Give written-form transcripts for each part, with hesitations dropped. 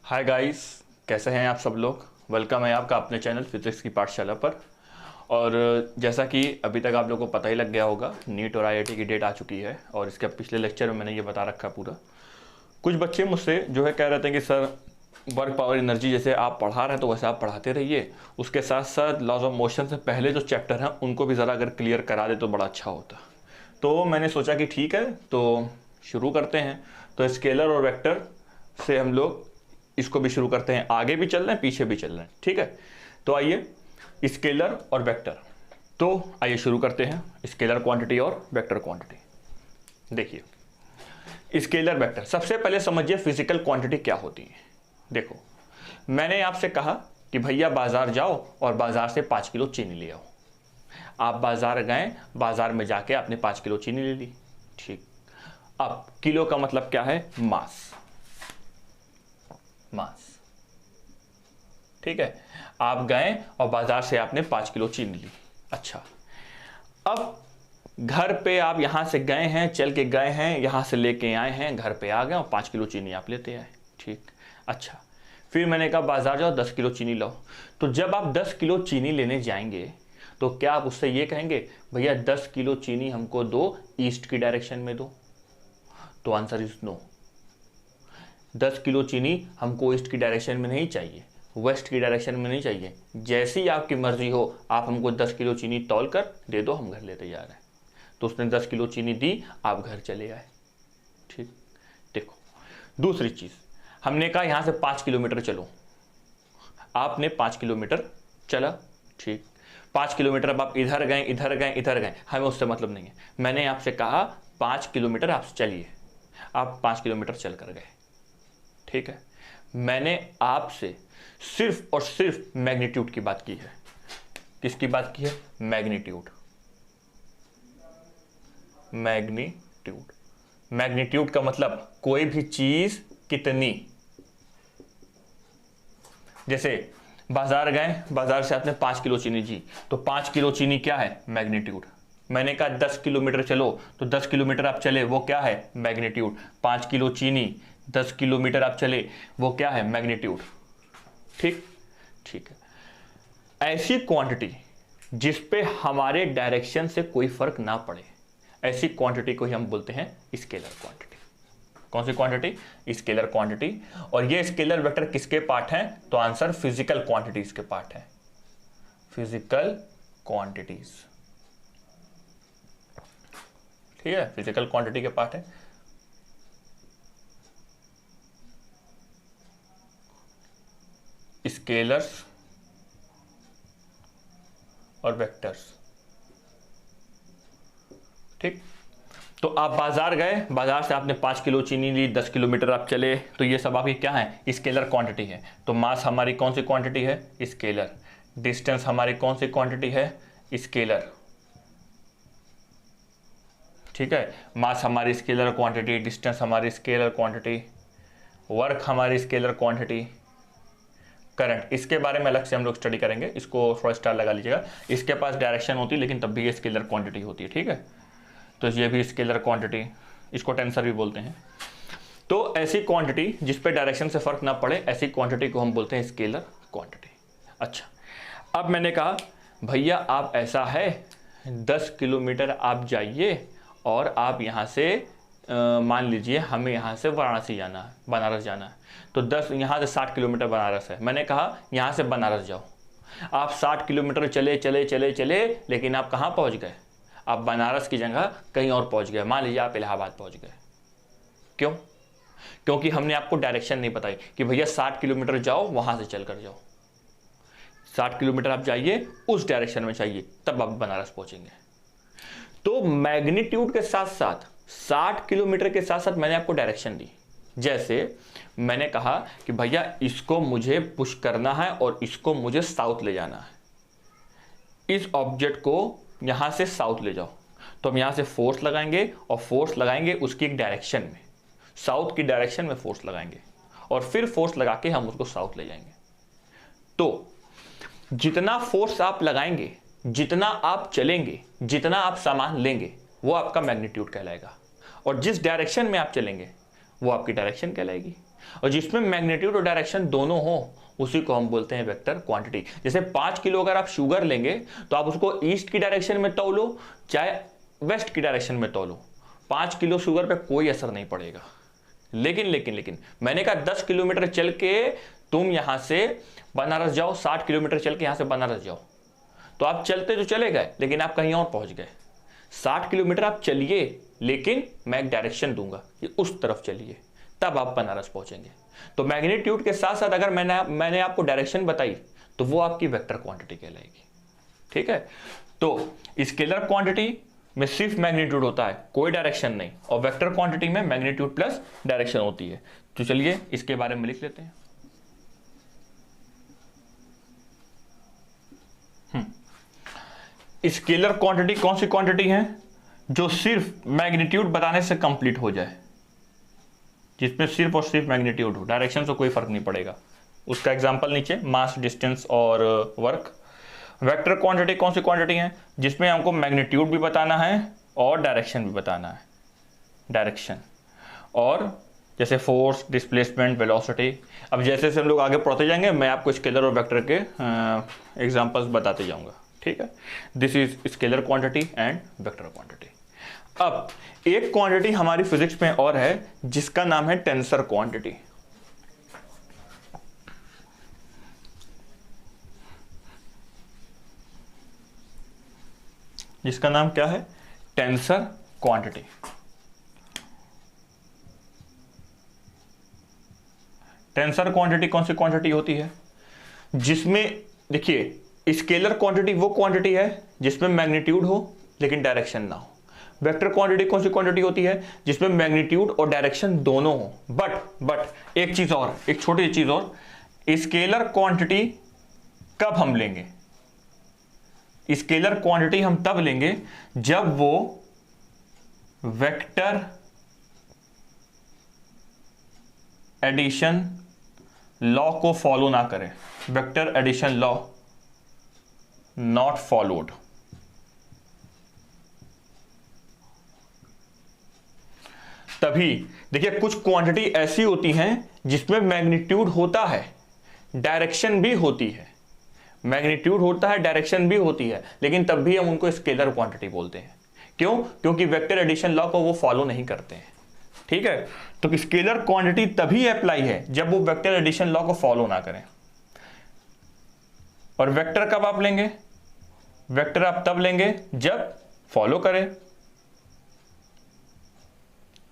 Hi guys, कैसे हैं आप सब लोग। वेलकम है आपका अपने चैनल फिजिक्स की पाठशाला पर। और जैसा कि अभी तक आप लोगों को पता ही लग गया होगा, नीट और आईआईटी की डेट आ चुकी है और इसके पिछले लेक्चर में मैंने ये बता रखा पूरा। कुछ बच्चे मुझसे जो है कह रहे थे कि सर वर्क पावर एनर्जी जैसे आप पढ़ा रहे हैं तो वैसे आप पढ़ाते रहिए, उसके साथ साथ लॉज ऑफ मोशन से पहले जो चैप्टर हैं उनको भी ज़रा अगर क्लियर करा दे तो बड़ा अच्छा होता। तो मैंने सोचा कि ठीक है, तो शुरू करते हैं। तो स्केलर और वेक्टर से हम लोग इसको भी शुरू करते हैं, आगे भी चल रहे हैं पीछे भी चल रहे हैं, ठीक है। तो आइए, स्केलर और वेक्टर। तो आइए शुरू करते हैं, स्केलर क्वांटिटी और वेक्टर क्वांटिटी। देखिए स्केलर वेक्टर, सबसे पहले समझिए फिजिकल क्वांटिटी क्या होती है। देखो, मैंने आपसे कहा कि भैया बाजार जाओ और बाजार से 5 किलो चीनी ले आओ। आप बाजार गए, बाजार में जाके आपने 5 किलो चीनी ले ली, ठीक। अब किलो का मतलब क्या है? मास, ठीक है। आप गए और बाजार से आपने 5 किलो चीनी ली। अच्छा, अब घर पे आप यहां से गए हैं, चल के गए हैं, यहां से लेके आए हैं, घर पे आ गए और 5 किलो चीनी आप लेते आए, ठीक। अच्छा, फिर मैंने कहा बाजार जाओ 10 किलो चीनी लाओ। तो जब आप 10 किलो चीनी लेने जाएंगे तो क्या आप उससे ये कहेंगे भैया 10 किलो चीनी हमको दो, ईस्ट की डायरेक्शन में दो? तो आंसर इज नो। 10 किलो चीनी हमको ईस्ट की डायरेक्शन में नहीं चाहिए, वेस्ट की डायरेक्शन में नहीं चाहिए। जैसी आपकी मर्जी हो, आप हमको 10 किलो चीनी तौल कर दे दो, हम घर लेते जा रहे हैं। तो उसने 10 किलो चीनी दी, आप घर चले आए, ठीक। देखो दूसरी चीज, हमने कहा यहां से 5 किलोमीटर चलो, आपने 5 किलोमीटर चला, ठीक। 5 किलोमीटर अब आप इधर गए, इधर गए, इधर गए, हमें उससे मतलब नहीं है। मैंने आपसे कहा 5 किलोमीटर आप चलिए, आप 5 किलोमीटर चल कर गए, ठीक है। मैंने आपसे सिर्फ और सिर्फ मैग्नीट्यूड की बात की है। किसकी बात की है? मैग्नीट्यूड। मैग्नीट्यूड, मैग्नीट्यूड का मतलब कोई भी चीज कितनी। जैसे बाजार गए, बाजार से आपने 5 किलो चीनी जी, तो 5 किलो चीनी क्या है? मैग्नीट्यूड। मैंने कहा 10 किलोमीटर चलो, तो 10 किलोमीटर आप चले, वो क्या है? मैग्नीट्यूड। 5 किलो चीनी, 10 किलोमीटर आप चले, वो क्या है? मैग्नीट्यूड, ठीक। ठीक है, ऐसी क्वांटिटी जिस पे हमारे डायरेक्शन से कोई फर्क ना पड़े, ऐसी क्वांटिटी को ही हम बोलते हैं स्केलर क्वांटिटी। कौन सी क्वांटिटी? Scalar quantity. और ये स्केलर वेक्टर किसके पार्ट हैं? तो आंसर फिजिकल क्वांटिटीज के पार्ट है। फिजिकल क्वांटिटीज, ठीक है, फिजिकल क्वांटिटी के पार्ट है। स्केलर्स और वेक्टर्स, ठीक। तो आप बाजार गए, बाजार से आपने 5 किलो चीनी ली, 10 किलोमीटर आप चले, तो ये सब आपकी क्या है? स्केलर क्वांटिटी है। तो मास हमारी कौन सी क्वांटिटी है? स्केलर। डिस्टेंस हमारी कौन सी क्वांटिटी है? स्केलर, ठीक है। मास हमारी स्केलर क्वांटिटी, डिस्टेंस हमारी स्केलर क्वांटिटी, वर्क हमारी स्केलर क्वांटिटी, करंट, इसके बारे में अलग से हम लोग स्टडी करेंगे, इसको थोड़ा स्टार लगा लीजिएगा। इसके पास डायरेक्शन होती है लेकिन तब भी ये स्केलर क्वांटिटी होती है, ठीक है। तो ये भी स्केलर क्वांटिटी, इसको टेंसर भी बोलते हैं। तो ऐसी क्वांटिटी जिस पे डायरेक्शन से फर्क ना पड़े, ऐसी क्वांटिटी को हम बोलते हैं स्केलर क्वांटिटी। अच्छा, अब मैंने कहा भैया आप ऐसा है 10 किलोमीटर आप जाइए और आप यहाँ से मान लीजिए हमें यहाँ से वाराणसी जाना है, बनारस जाना है, तो 10 यहाँ से 60 किलोमीटर बनारस है। मैंने कहा यहाँ से बनारस जाओ, आप 60 किलोमीटर चले चले चले चले, लेकिन आप कहाँ पहुँच गए? आप बनारस की जगह कहीं और पहुँच गए। मान लीजिए आप इलाहाबाद पहुँच गए। क्यों? क्योंकि हमने आपको डायरेक्शन नहीं बताई कि भैया 60 किलोमीटर जाओ, वहाँ से चल कर जाओ। 60 किलोमीटर आप जाइए, उस डायरेक्शन में चाहिए, तब आप बनारस पहुँचेंगे। तो मैग्नीट्यूड के साथ साथ 60 किलोमीटर के साथ साथ मैंने आपको डायरेक्शन दी। जैसे मैंने कहा कि भैया इसको मुझे पुश करना है और इसको मुझे साउथ ले जाना है, इस ऑब्जेक्ट को यहां से साउथ ले जाओ। तो हम यहां से फोर्स लगाएंगे और फोर्स लगाएंगे उसकी एक डायरेक्शन में, साउथ की डायरेक्शन में फोर्स लगाएंगे और फिर फोर्स लगा के हम उसको साउथ ले जाएंगे। तो जितना फोर्स आप लगाएंगे, जितना आप चलेंगे, जितना आप सामान लेंगे, वो आपका मैग्नीट्यूड कहलाएगा। और जिस डायरेक्शन में आप चलेंगे वो आपकी डायरेक्शन कहलाएगी। और जिसमें मैग्नीट्यूड और डायरेक्शन दोनों हो उसी को हम बोलते हैं वेक्टर क्वांटिटी। जैसे 5 किलो अगर आप शुगर लेंगे तो आप उसको ईस्ट की डायरेक्शन में तौलो चाहे वेस्ट की डायरेक्शन में तौलो, 5 किलो शुगर पे कोई असर नहीं पड़ेगा। लेकिन मैंने कहा 10 किलोमीटर चल के तुम यहां से बनारस जाओ, 60 किलोमीटर चल के यहां से बनारस जाओ, तो आप चलते तो चले गए लेकिन आप कहीं और पहुंच गए। 60 किलोमीटर आप चलिए लेकिन मैं एक डायरेक्शन दूंगा कि उस तरफ चलिए, तब आप बनारस पहुंचेंगे। तो मैग्नीट्यूड के साथ साथ अगर मैंने आपको डायरेक्शन बताई तो वो आपकी वेक्टर क्वांटिटी कहलाएगी। ठीक है, तो स्केलर क्वांटिटी में सिर्फ मैग्नीट्यूड होता है, कोई डायरेक्शन नहीं, और वेक्टर क्वांटिटी में मैग्नीट्यूड प्लस डायरेक्शन होती है। तो चलिए इसके बारे में लिख लेते हैं। स्केलर क्वांटिटी कौन सी क्वांटिटी है? जो सिर्फ मैग्नीट्यूड बताने से कंप्लीट हो जाए, जिसमें सिर्फ और सिर्फ मैग्नीट्यूड हो, डायरेक्शन से कोई फर्क नहीं पड़ेगा। उसका एग्जांपल नीचे, मास, डिस्टेंस और वर्क। वेक्टर क्वांटिटी कौन सी क्वांटिटी है? जिसमें हमको मैग्नीट्यूड भी बताना है और डायरेक्शन भी बताना है। डायरेक्शन और जैसे फोर्स, डिस्प्लेसमेंट, वेलोसिटी। अब जैसे जैसे हम लोग आगे पढ़ते जाएंगे मैं आपको स्केलर और वेक्टर के एग्जांपल्स बताते जाऊंगा। ठीक है, this is scalar quantity and vector quantity. अब एक क्वांटिटी हमारी फिजिक्स में और है जिसका नाम है टेंसर क्वांटिटी। जिसका नाम क्या है? Tensor quantity. टेंसर क्वांटिटी कौन सी क्वांटिटी होती है? जिसमें देखिए, स्केलर क्वांटिटी वो क्वांटिटी है जिसमें मैग्नीट्यूड हो लेकिन डायरेक्शन ना हो। वेक्टर क्वांटिटी कौन सी क्वांटिटी होती है? जिसमें मैग्नीट्यूड और डायरेक्शन दोनों हो। बट एक चीज और, एक छोटी चीज और, स्केलर क्वांटिटी कब हम लेंगे? स्केलर क्वांटिटी हम तब लेंगे जब वो वेक्टर एडिशन लॉ को फॉलो ना करे। Vector addition law not followed. तभी देखिए, कुछ क्वांटिटी ऐसी होती हैं जिसमें मैग्नीट्यूड होता है, डायरेक्शन भी होती है। मैग्नीट्यूड होता है, डायरेक्शन भी होती है, लेकिन तब भी हम उनको स्केलर क्वांटिटी बोलते हैं। क्यों? क्योंकि वेक्टर एडिशन लॉ को वो फॉलो नहीं करते हैं। ठीक है, तो स्केलर क्वांटिटी तभी अप्लाई है जब वो वेक्टर एडिशन लॉ को फॉलो ना करें। और वेक्टर कब आप लेंगे? वेक्टर आप तब लेंगे जब फॉलो करें।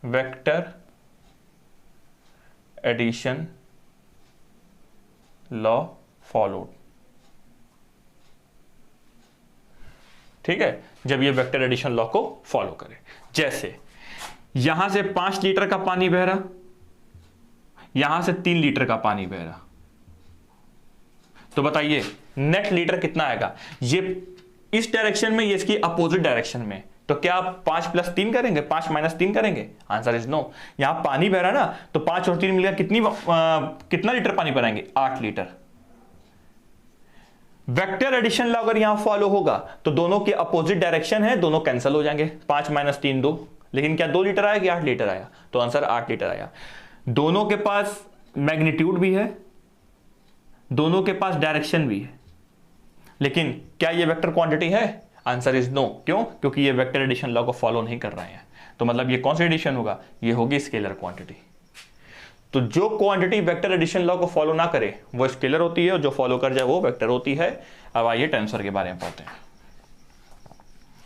Vector addition law followed. ठीक है, जब ये वेक्टर एडिशन लॉ को फॉलो करे। जैसे यहां से 5 लीटर का पानी बह रहा, यहां से 3 लीटर का पानी बह रहा, तो बताइए नेट लीटर कितना आएगा? ये इस डायरेक्शन में, ये इसकी अपोजिट डायरेक्शन में, तो क्या आप 5 + 3 करेंगे? 5 - 3 करेंगे? Answer is no. यहां पानी बह रहा ना, तो 5 और 3 मिलकर कितना लीटर पानी बनाएंगे? 8 लीटर। वेक्टर एडिशन लॉ अगर यहां फॉलो होगा तो दोनों के अपोजिट डायरेक्शन है, दोनों कैंसिल हो जाएंगे। 5 - 3 2, लेकिन क्या 2 लीटर आया कि 8 लीटर आया? तो आंसर 8 लीटर आया। दोनों के पास मैग्नीट्यूड भी है, दोनों के पास डायरेक्शन भी है, लेकिन क्या ये वेक्टर क्वांटिटी है? Answer is no. क्यों? क्योंकि ये वेक्टर एडिशन लॉ को फॉलो नहीं कर रहे हैं। तो मतलब ये कौन सी एडिशन होगा? ये होगी स्केलर क्वांटिटी। तो जो क्वांटिटी वेक्टर एडिशन लॉ को फॉलो ना करे वो स्केलर होती है, और जो फॉलो कर जाए वो वेक्टर होती है। अब आइए टेंसर के बारे में पढ़ते हैं।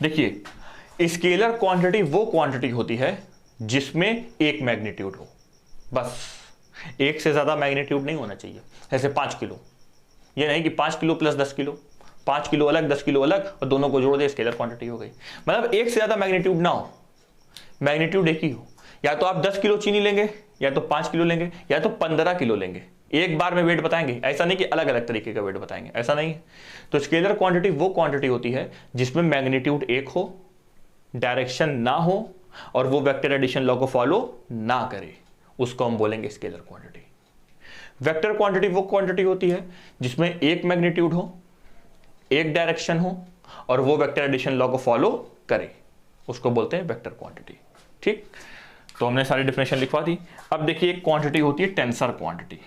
देखिए, स्केलर क्वांटिटी वो क्वांटिटी होती है जिसमें एक मैग्नीट्यूड हो, बस। एक से ज्यादा मैग्नीट्यूड नहीं होना चाहिए। जैसे 5 किलो, ये नहीं कि 5 किलो + 10 किलो, 5 किलो अलग 10 किलो अलग और दोनों को जोड़ दे स्केलर क्वांटिटी हो गई। मतलब एक से ज्यादा मैग्नीट्यूड ना हो, मैग्नीट्यूड एक ही हो। या तो आप 10 किलो चीनी लेंगे, या तो 5 किलो लेंगे, या तो 15 किलो लेंगे। एक बार में वेट बताएंगे, ऐसा नहीं कि अलग अलग तरीके का वेट बताएंगे, ऐसा नहीं है। तो स्केलर क्वांटिटी वो क्वांटिटी होती है जिसमें मैग्नीट्यूड एक हो, डायरेक्शन ना हो, और वो वेक्टर एडिशन लॉ को फॉलो ना करे, उसको हम बोलेंगे स्केलर क्वांटिटी। वेक्टर क्वांटिटी वो क्वांटिटी होती है जिसमें एक मैग्नीट्यूड हो, एक डायरेक्शन हो, और वो वेक्टर एडिशन लॉ को फॉलो करे, उसको बोलते हैं वेक्टर क्वांटिटी। ठीक, तो हमने सारी डेफिनेशन लिखवा दी। अब देखिए एक क्वांटिटी होती है टेंसर क्वांटिटी।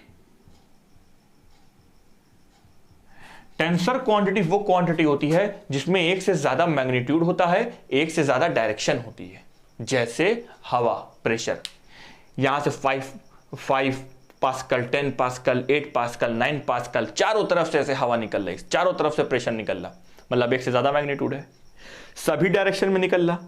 टेंसर क्वांटिटी वो क्वांटिटी होती है जिसमें एक से ज्यादा मैग्नीट्यूड होता है, एक से ज्यादा डायरेक्शन होती है। जैसे हवा, प्रेशर, यहां से 5 पास्कल, 10 पास्कल, 8 पास्कल, 9 पास्कल, चारों तरफ से ऐसे हवा निकल रही, चारों तरफ से प्रेशर निकल रहा, मतलब एक से ज्यादा मैग्नीट्यूड है। सभी डायरेक्शन में निकल रहा,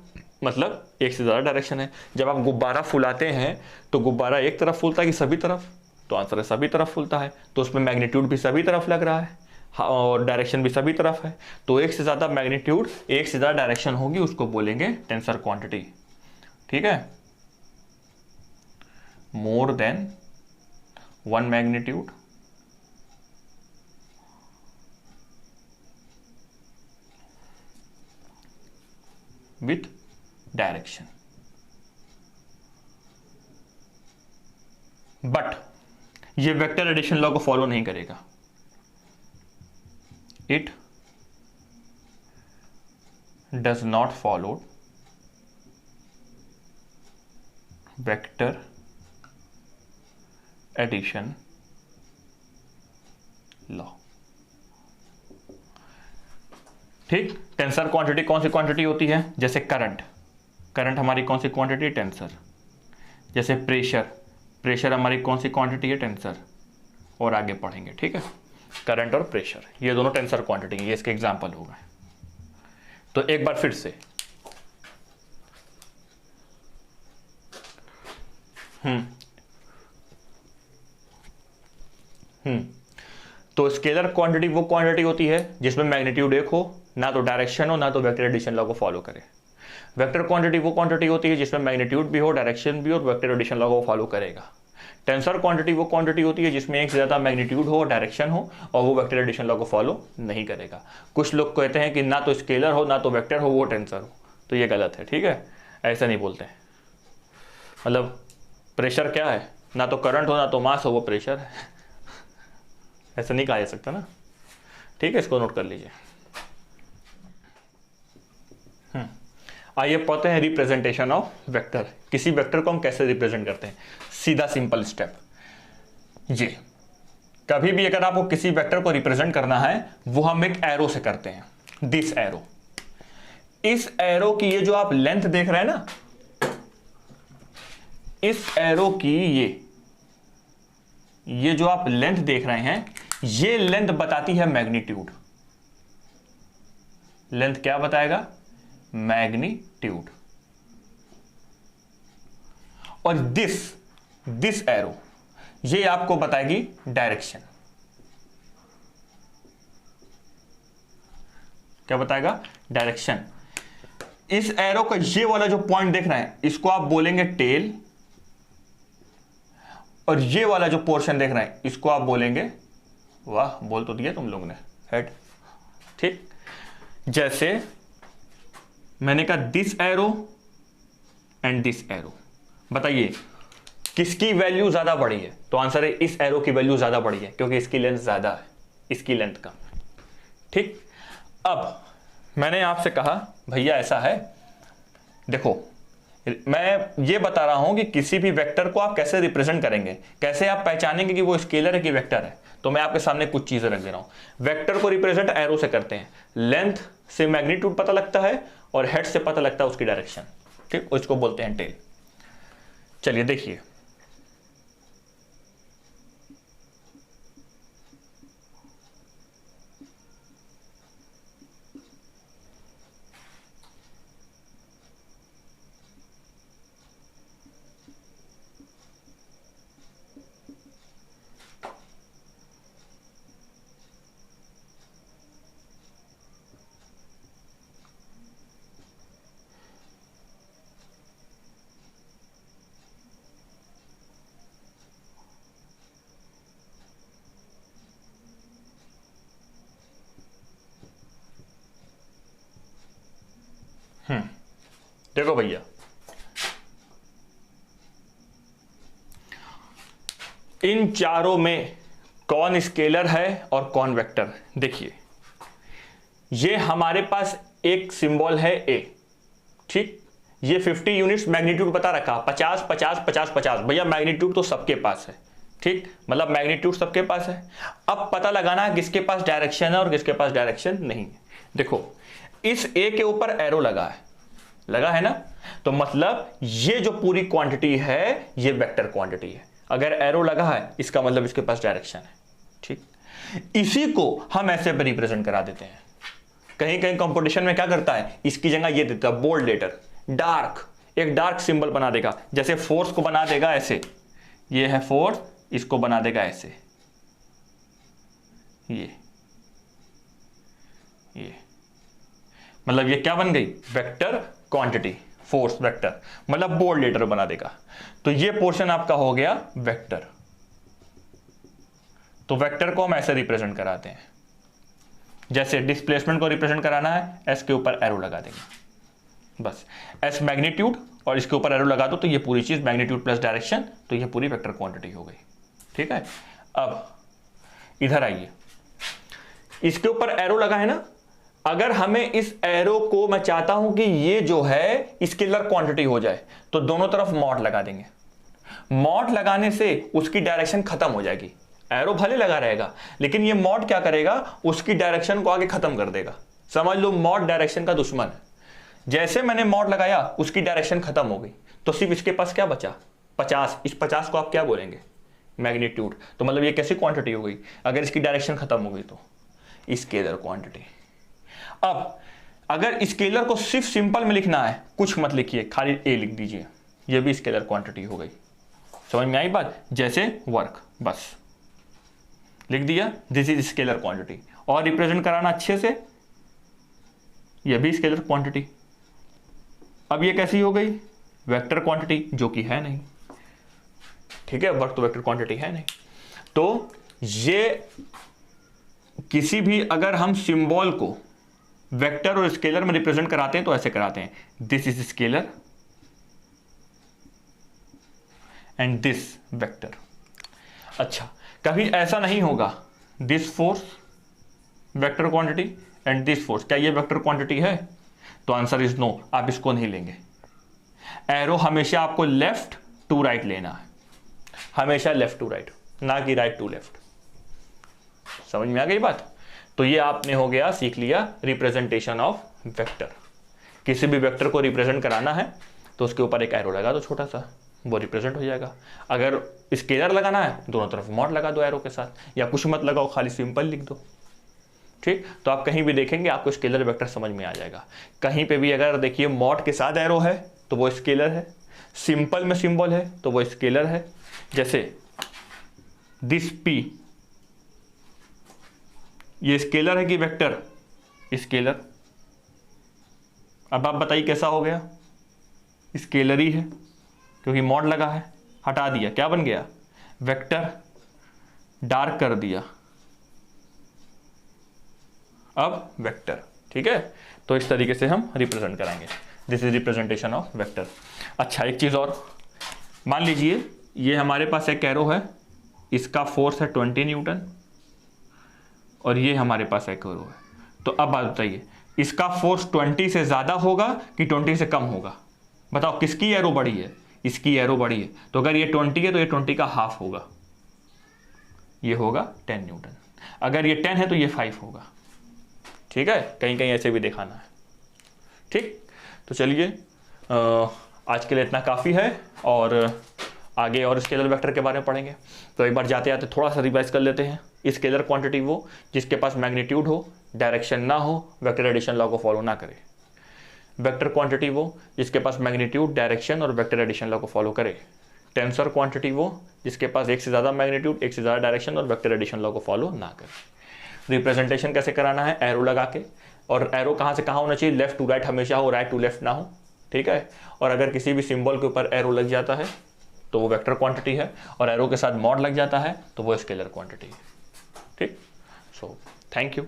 मतलब एक से ज्यादा डायरेक्शन है। जब आप गुब्बारा फुलाते हैं तो गुब्बारा एक तरफ फूलता है कि सभी तरफ? तो आंसर है सभी तरफ फूलता है, तो उसमें मैग्नीट्यूड भी सभी तरफ लग रहा है और डायरेक्शन भी सभी तरफ है। तो एक से ज्यादा मैग्नीट्यूड, एक से ज्यादा डायरेक्शन होगी, उसको बोलेंगे टेंसर क्वांटिटी। ठीक है, more than one magnitude with direction. But ये वेक्टर एडिशन लॉ को फॉलो नहीं करेगा। It does not follow vector addition law. ठीक, टेंसर क्वांटिटी कौन सी क्वांटिटी होती है? जैसे करंट, करंट हमारी कौन सी क्वांटिटी है? टेंसर। जैसे प्रेशर, प्रेशर हमारी कौन सी क्वांटिटी है? टेंसर। और आगे पढ़ेंगे, ठीक है। करंट और प्रेशर ये दोनों टेंसर क्वांटिटी है, ये इसके एग्जांपल हो गए। तो एक बार फिर से तो स्केलर क्वांटिटी वो क्वांटिटी होती है जिसमें मैग्नीट्यूड एक हो, ना तो डायरेक्शन हो, ना तो वेक्टर एडिशन लॉ को फॉलो करे। वेक्टर क्वांटिटी वो क्वांटिटी होती है जिसमें मैग्नीट्यूड भी हो, डायरेक्शन भी हो और वेक्टर एडिशन लॉ को फॉलो करेगा। टेंसर क्वांटिटी वो क्वांटिटी होती है जिसमें एक से ज्यादा मैग्नीट्यूड हो, डायरेक्शन हो और वो वेक्टर एडिशन लॉ को फॉलो नहीं करेगा। कुछ लोग कहते हैं कि ना तो स्केलर हो ना तो वेक्टर हो, वो टेंसर हो, तो ये गलत है। ठीक है, ऐसा नहीं बोलते हैं। मतलब प्रेशर क्या है? ना तो करंट हो ना तो मास हो, वो प्रेशर है। ऐसा नहीं कहा जा सकता ना। ठीक है, इसको नोट कर लीजिए। आइए पढ़ते हैं रिप्रेजेंटेशन ऑफ वेक्टर। किसी वेक्टर को हम कैसे रिप्रेजेंट करते हैं? सीधा सिंपल स्टेप। ये कभी भी अगर आपको किसी वेक्टर को रिप्रेजेंट करना है वो हम एक एरो से करते हैं। दिस एरो, इस एरो की ये जो आप लेंथ देख रहे हैं ना, इस एरो की ये जो आप लेंथ देख रहे हैं, ये लेंथ बताती है मैग्नीट्यूड। लेंथ क्या बताएगा? मैग्नीट्यूड। और दिस एरो ये आपको बताएगी डायरेक्शन। क्या बताएगा? डायरेक्शन। इस एरो का ये वाला जो पॉइंट देख रहे हैं इसको आप बोलेंगे टेल, और ये वाला जो पोर्शन देख रहे हैं इसको आप बोलेंगे, वाह बोल तो दिया तुम लोगों ने, हेड। ठीक, जैसे मैंने कहा this arrow and this arrow, बताइए किसकी वैल्यू ज्यादा बड़ी है? तो आंसर है इस एरो की वैल्यू ज्यादा बड़ी है क्योंकि इसकी लेंथ ज्यादा है, इसकी लेंथ कम। ठीक, अब मैंने आपसे कहा भैया ऐसा है, देखो मैं ये बता रहा हूं कि किसी भी वेक्टर को आप कैसे रिप्रेजेंट करेंगे, कैसे आप पहचानेंगे कि वो स्केलर है कि वेक्टर है। तो मैं आपके सामने कुछ चीजें रख दे रहा हूं। वेक्टर को रिप्रेजेंट एरो से करते हैं, लेंथ से मैग्नीट्यूड पता लगता है और हेड से पता लगता है उसकी डायरेक्शन। ठीक, उसको बोलते हैं टेल। चलिए देखिए, देखो भैया, इन चारों में कौन स्केलर है और कौन वेक्टर? देखिए ये हमारे पास एक सिंबल है ए, ठीक, ये 50 यूनिट्स मैग्नीट्यूड बता रखा, 50 50 50 50, भैया मैग्नीट्यूड तो सबके पास है, ठीक, मतलब मैग्नीट्यूड सबके पास है। अब पता लगाना है किसके पास डायरेक्शन है और किसके पास डायरेक्शन नहीं है। देखो इस ए के ऊपर एरो लगा है ना, तो मतलब ये जो पूरी क्वांटिटी है ये वेक्टर क्वांटिटी है। अगर एरो लगा है इसका मतलब इसके पास डायरेक्शन है, ठीक। इसी को हम ऐसे पे रिप्रेजेंट करा देते हैं। कहीं कहीं कंपटीशन में क्या करता है, इसकी जगह ये देता है बोल्ड लेटर, डार्क, एक डार्क सिंबल बना देगा। जैसे फोर्स को बना देगा ऐसे, ये है फोर्स, इसको बना देगा ऐसे, ये मतलब ये क्या बन गई, वेक्टर क्वांटिटी, फोर्स वेक्टर, मतलब बोल्ड लेटर बना देगा। तो ये पोर्शन आपका हो गया वेक्टर। तो वेक्टर को हम ऐसे रिप्रेजेंट कराते हैं, जैसे डिस्प्लेसमेंट को रिप्रेजेंट कराना है, एस के ऊपर एरो लगा देंगे बस, एस मैग्नीट्यूड और इसके ऊपर एरो लगा दो तो ये पूरी चीज मैग्नीट्यूड प्लस डायरेक्शन, तो ये पूरी वेक्टर क्वांटिटी हो गई, ठीक है। अब इधर आइए, इसके ऊपर एरो लगा है ना, अगर हमें इस एरो को, मैं चाहता हूं कि ये जो है स्केलर क्वांटिटी हो जाए, तो दोनों तरफ मॉड लगा देंगे। मॉड लगाने से उसकी डायरेक्शन खत्म हो जाएगी। एरो भले लगा रहेगा लेकिन ये मॉड क्या करेगा, उसकी डायरेक्शन को आगे खत्म कर देगा। समझ लो मॉड डायरेक्शन का दुश्मन है। जैसे मैंने मॉड लगाया उसकी डायरेक्शन खत्म हो गई, तो सिर्फ इसके पास क्या बचा, 50। इस 50 को आप क्या बोलेंगे, मैग्नीट्यूड। तो मतलब ये कैसी क्वांटिटी हो गई, अगर इसकी डायरेक्शन खत्म हो गई तो स्केलर क्वांटिटी। अब अगर स्केलर को सिर्फ सिंपल में लिखना है, कुछ मत लिखिए, खाली ए लिख दीजिए, ये भी स्केलर क्वांटिटी हो गई। समझ में आई बात, जैसे वर्क, बस लिख दिया, दिस इज स्केलर क्वांटिटी। और रिप्रेजेंट कराना अच्छे से, ये भी स्केलर क्वांटिटी। अब ये कैसी हो गई, वेक्टर क्वांटिटी, जो कि है नहीं, ठीक है, वर्क तो वेक्टर क्वांटिटी है नहीं। तो ये किसी भी, अगर हम सिंबल को वेक्टर और स्केलर में रिप्रेजेंट कराते हैं तो ऐसे कराते हैं, this is scalar and this vector. अच्छा, कभी ऐसा नहीं होगा, this force vector quantity and this force, क्या ये वेक्टर क्वांटिटी है, तो आंसर इज नो, आप इसको नहीं लेंगे। एरो हमेशा आपको लेफ्ट टू राइट लेना है, हमेशा लेफ्ट टू राइट, ना कि राइट टू लेफ्ट। समझ में आ गई बात। तो ये आपने हो गया, सीख लिया रिप्रेजेंटेशन ऑफ वेक्टर। किसी भी वेक्टर को रिप्रेजेंट कराना है तो उसके ऊपर एक एरो लगा दो छोटा सा, वो रिप्रेजेंट हो जाएगा। अगर स्केलर लगाना है दोनों तरफ मॉड लगा दो एरो के साथ, या कुछ मत लगाओ, खाली सिंपल लिख दो, ठीक। तो आप कहीं भी देखेंगे आपको स्केलर वेक्टर समझ में आ जाएगा। कहीं पे भी अगर देखिए मॉड के साथ एरो है तो वो स्केलर है, सिंपल में सिंबल है तो वो स्केलर है। जैसे दिस पी, ये स्केलर है कि वेक्टर, स्केलर। अब आप बताइए कैसा हो गया, स्केलर ही है क्योंकि मॉड लगा है, हटा दिया, क्या बन गया, वेक्टर। डार्क कर दिया, अब वेक्टर, ठीक है। तो इस तरीके से हम रिप्रेजेंट कराएंगे, this is representation of vector. अच्छा, एक चीज और, मान लीजिए ये हमारे पास एक एरो है, इसका फोर्स है 20 न्यूटन और ये हमारे पास एक एरो है। तो अब बात बताइए, इसका फोर्स 20 से ज्यादा होगा कि 20 से कम होगा, बताओ किसकी एरो बड़ी है, इसकी एरो बड़ी है। तो अगर ये 20 है तो ये 20 का हाफ होगा, ये होगा 10 न्यूटन। अगर ये 10 है तो ये 5 होगा, ठीक है। कहीं कहीं ऐसे भी दिखाना है, ठीक। तो चलिए आज के लिए इतना काफ़ी है, और आगे और स्केलर वेक्टर के बारे में पढ़ेंगे। तो एक बार जाते जाते थोड़ा सा रिवाइज कर लेते हैं। स्केलर क्वांटिटी वो जिसके पास मैग्नीट्यूड हो, डायरेक्शन ना हो, वेक्टर एडिशन लॉ को फॉलो ना करे। वेक्टर क्वांटिटी वो जिसके पास मैग्नीट्यूड, डायरेक्शन और वेक्टर एडिशन लॉ को फॉलो करे। टेंसर क्वांटिटी वो जिसके पास एक से ज़्यादा मैग्नीट्यूड, एक से ज़्यादा डायरेक्शन और वेक्टर एडिशन लॉ को फॉलो ना करे। रिप्रेजेंटेशन कैसे कराना है, एरो लगा के, और एरो कहाँ से कहाँ होना चाहिए, लेफ्ट टू राइट हमेशा हो, राइट टू लेफ्ट ना हो, ठीक है। और अगर किसी भी सिंबल के ऊपर एरो लग जाता है तो वो वेक्टर क्वांटिटी है, और एरो के साथ मॉड लग जाता है तो वो स्केलर क्वांटिटी है, ठीक। So thank you.